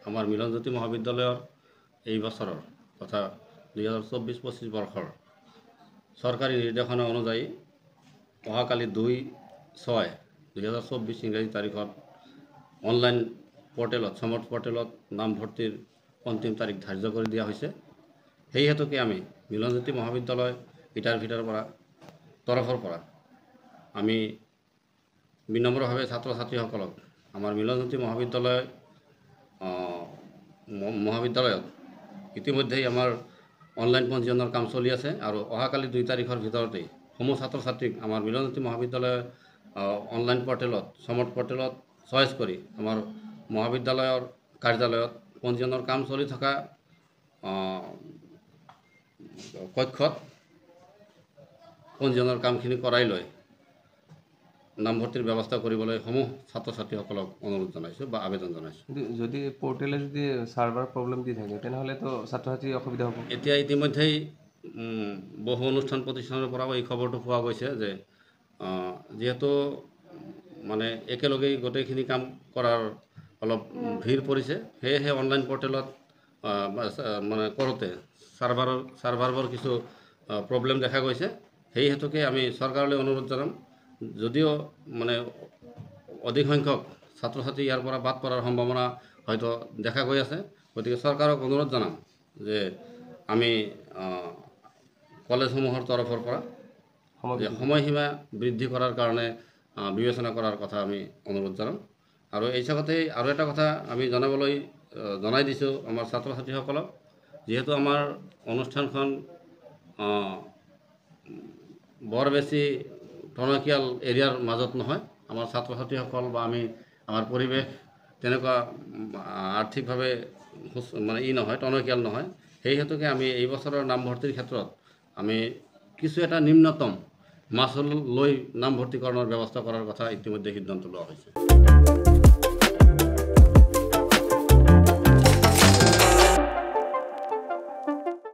আমাৰ মিলনজ্যোতি মহাবিদ্যালয়ৰ এই বছৰৰ তথা 2024-25 বৰ্ষৰ চৰকাৰী নিৰ্দেশনা অনুযায়ী অহাকালি 2/6/2024 ইংৰাজী তাৰিখত অনলাইন পৰ্টেলত সমৰ্থ পৰ্টেলত নামভৰ্তিৰ অন্তিম তাৰিখ ধাৰ্য কৰি দিয়া হৈছে। সেই হেতুকে আমি মিলনজ্যোতি মহাবিদ্যালয় ইটাৰভিটাৰ তৰফৰ পৰা আমি বিনম্ৰভাৱে ছাত্ৰ ছাত্ৰীসকলক আমাৰ মিলনজ্যোতি মহাবিদ্যালয়ত ইতিমধ্যেই আমাৰ অনলাইন পঞ্জীয়নৰ কাম চলি আছে আৰু অহাকালি 2 তাৰিখৰ ভিতৰতেই সমূহ ছাত্ৰ ছাত্ৰীক আমাৰ মিলনজ্যোতি মহাবিদ্যালয়ৰ অনলাইন পৰ্টেলত সমৰ্থ পৰ্টেলত চইচ কৰি আমাৰ মহাবিদ্যালয়ৰ কাৰ্যালয়ত পঞ্জীয়নৰ কাম চলি থকা কক্ষত পঞ্জীয়নৰ কামখিনি কৰাই লৈ নামভৰ্তিৰ ব্যৱস্থা কৰিবলৈ সমূহ ছাত্ৰ ছাত্ৰীসকলক অনুৰোধ জনাইছোঁ বা আবেদন জনাইছোঁ। যদি পোৰ্টেলে যদি সাৰ্ভাৰ প্ৰব্লেম দি থাকে তেনেহ'লে তো ছাত্ৰ ছাত্ৰীৰ অসুবিধা হ'ব। এতিয়া ইতিমধ্যেই বহু অনুষ্ঠান প্ৰতিষ্ঠানৰ পৰাও এই খবৰটো পোৱা গৈছে যে যিহেতু মানে একেলগেই গোটেইখিনি কাম কৰাৰ অলপ ভিৰ পৰিছে, সেয়েহে অনলাইন পৰ্টেলত মানে কৰোঁতে ছাৰ্ভাৰবোৰ কিছু প্ৰব্লেম দেখা গৈছে। সেই হেতুকে আমি চৰকাৰলৈ অনুৰোধ জনাম, যদিও মানে অধিক সংখ্যক ছাত্ৰ ছাত্ৰী ইয়াৰ পৰা বাদ পৰাৰ সম্ভাৱনা হয়তো দেখা গৈ আছে, গতিকে চৰকাৰক অনুৰোধ জনাম যে আমি কলেজসমূহৰ তৰফৰ পৰা সময়সীমা বৃদ্ধি কৰাৰ কাৰণে বিবেচনা কৰাৰ কথা আমি অনুৰোধ জনাম। আৰু এই চাকতেই আৰু এটা কথা আমি জনাই দিছোঁ আমাৰ ছাত্ৰ ছাত্ৰীসকলক, যিহেতু আমাৰ অনুষ্ঠানখন বৰ বেছি টনকিয়াল এৰিয়াৰ মাজত নহয়, আমাৰ ছাত্ৰ ছাত্ৰীসকল বা আমাৰ পৰিৱেশ তেনেকুৱা আৰ্থিকভাৱে মানে নহয়, টনকিয়াল নহয়। সেই হেতুকে আমি এই বছৰৰ নামভৰ্তিৰ ক্ষেত্ৰত আমি কিছু এটা নিম্নতম মাচুল লৈ নামভৰ্তিকৰণৰ ব্যৱস্থা কৰাৰ কথা ইতিমধ্যে সিদ্ধান্ত লোৱা হৈছে।